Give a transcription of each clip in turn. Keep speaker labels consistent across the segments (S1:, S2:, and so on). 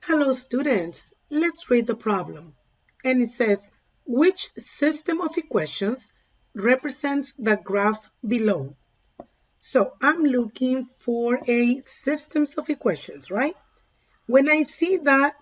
S1: Hello students, let's read the problem. And it says, which system of equations represents the graph below? So I'm looking for a systems of equations, right? When I see that,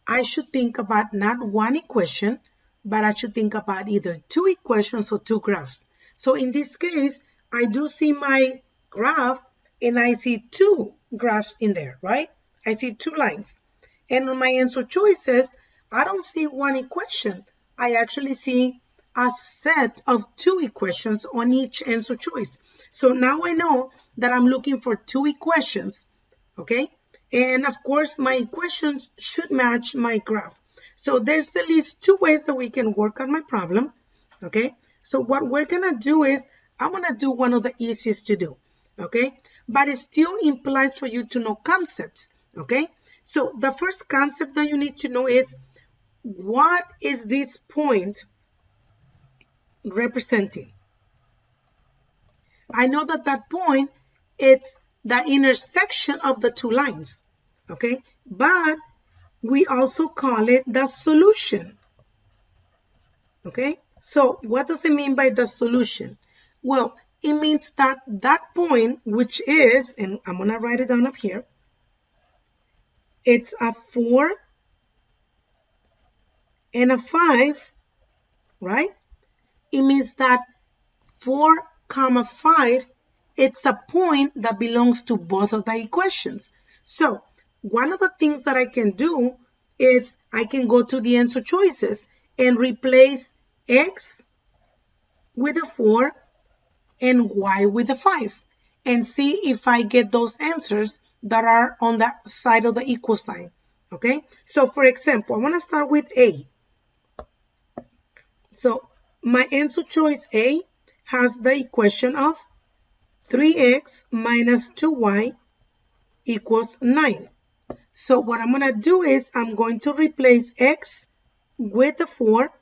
S1: I should think about not one equation, but I should think about either two equations or two graphs. So in this case, I do see my graph and I see two graphs in there, right? I see two lines. And on my answer choices, I don't see one equation. I actually see a set of two equations on each answer choice. So now I know that I'm looking for two equations, okay? And of course, my equations should match my graph. So there's at least two ways that we can work on my problem, okay? So what we're gonna do is, I'm gonna do one of the easiest to do, okay? But it still implies for you to know concepts, okay? So the first concept that you need to know is, what is this point representing? I know that that point, it's the intersection of the two lines, okay? But we also call it the solution, okay? So what does it mean by the solution? Well, it means that that point, which is, and I'm gonna write it down up here, it's a 4 and a 5, right? It means that 4 comma 5, it's a point that belongs to both of the equations. So one of the things that I can do is I can go to the answer choices and replace x with a 4 and y with a 5 and see if I get those answers that are on the side of the equal sign. Okay, so for example, I want to start with A. So my answer choice A has the equation of 3x minus 2y equals 9. So what I'm going to do is I'm going to replace x with the 4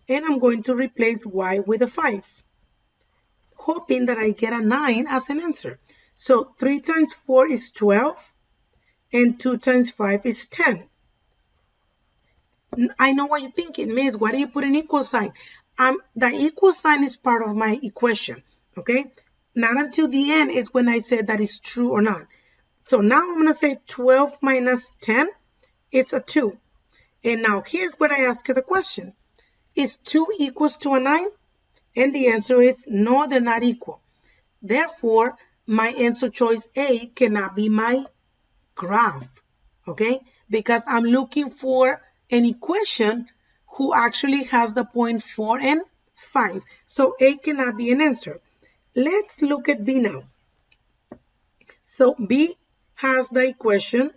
S1: and I'm going to replace y with a 5, hoping that I get a 9 as an answer. So 3 times 4 is 12 and 2 times 5 is 10. I know what you're thinking, Miss, why do you put an equal sign? The equal sign is part of my equation, okay? Not until the end is when I say that is true or not. So now I'm going to say 12 minus 10, it's a 2. And now here's where I ask you the question. Is 2 equals to a 9? And the answer is no, they're not equal. Therefore, my answer choice A cannot be my graph, okay? Because I'm looking for an equation who actually has the point 4 and 5. So A cannot be an answer. Let's look at B now. So B has the equation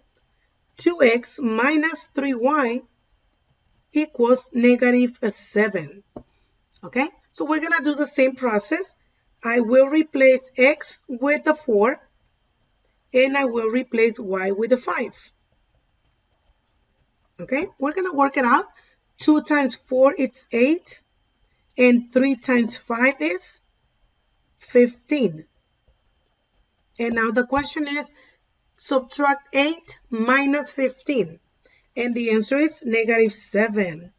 S1: 2x minus 3y equals negative 7. Okay, so we're going to do the same process. I will replace x with the 4 and I will replace y with the 5. Okay, we're going to work it out. 2 times 4 is 8 and 3 times 5 is 15. And now the question is, subtract 8 minus 15. And the answer is negative 7.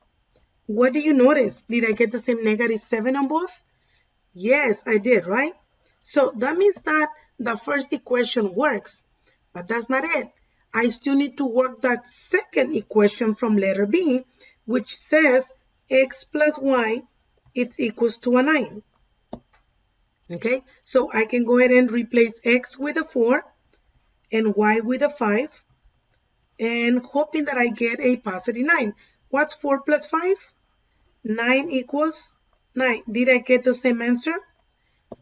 S1: What do you notice? Did I get the same negative 7 on both? Yes, I did, right? So that means that the first equation works, but that's not it. I still need to work that second equation from letter B, which says x plus y is equals to a 9. Okay, so I can go ahead and replace x with a 4 and y with a 5 and hoping that I get a positive 9. What's 4 plus 5? 9 equals 9. Did I get the same answer?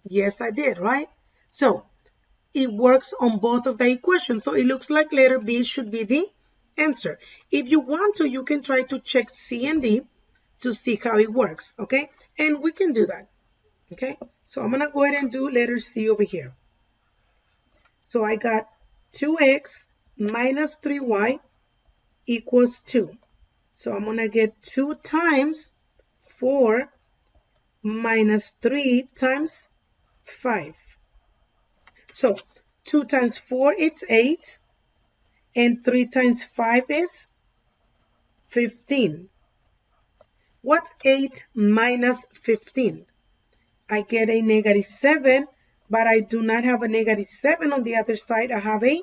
S1: Yes, I did, right? So it works on both of the equations. So it looks like letter B should be the answer. If you want to, you can try to check C and D to see how it works, okay? And we can do that, okay? So I'm going to go ahead and do letter C over here. So I got 2x minus 3y equals 2. So I'm going to get 2 times 4 minus 3 times 5. So 2 times 4, it's 8. And 3 times 5 is 15. What's 8 minus 15? I get a -7, but I do not have a -7 on the other side. I have a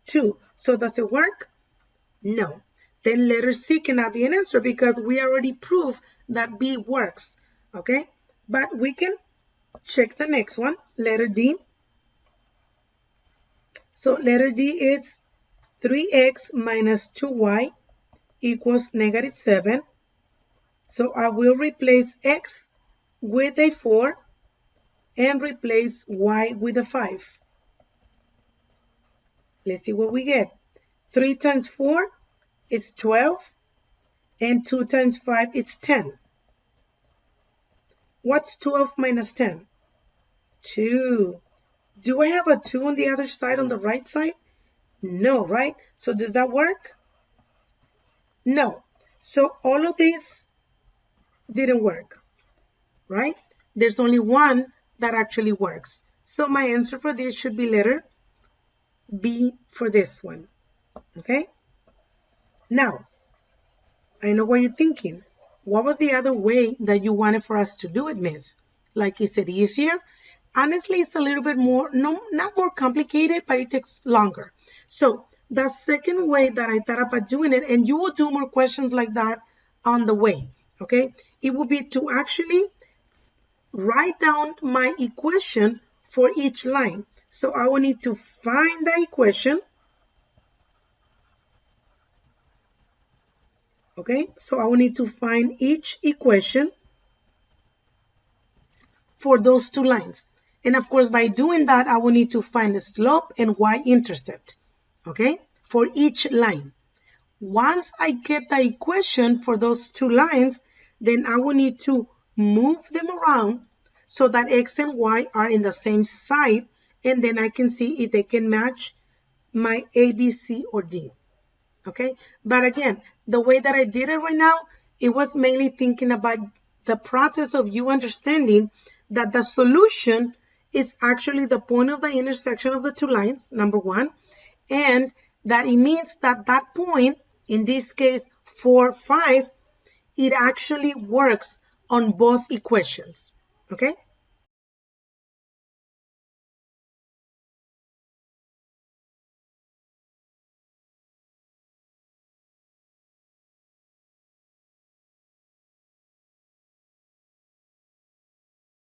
S1: 2. So does it work? No. Then letter C cannot be an answer because we already proved that B works. Okay? But we can check the next one, letter D. So letter D is 3x minus 2y equals -7. So I will replace x with a 4 and replace y with a 5. Let's see what we get. 3 times 4 is 12, and 2 times 5 is 10. What's 12 minus 10? 2. Do I have a 2 on the other side, on the right side? No, right? So does that work? No. So all of these didn't work, right? There's only one that actually works. So my answer for this should be letter B for this one, okay? Now, I know what you're thinking. What was the other way that you wanted for us to do it, miss? Like, is it easier? Honestly, it's a little bit more, no, not more complicated, but it takes longer. So the second way that I thought about doing it, and you will do more questions like that on the way, okay? It would be to actually write down my equation for each line. So I will need to find the equation. Okay, so I will need to find each equation for those two lines. And of course, by doing that, I will need to find the slope and y-intercept, okay, for each line. Once I get the equation for those two lines, then I will need to move them around so that x and y are in the same side, and then I can see if they can match my A, B, C, or D. Okay, but again, the way that I did it right now, it was mainly thinking about the process of you understanding that the solution is actually the point of the intersection of the two lines, number one, and that it means that that point, in this case 4, 5, it actually works on both equations. Okay,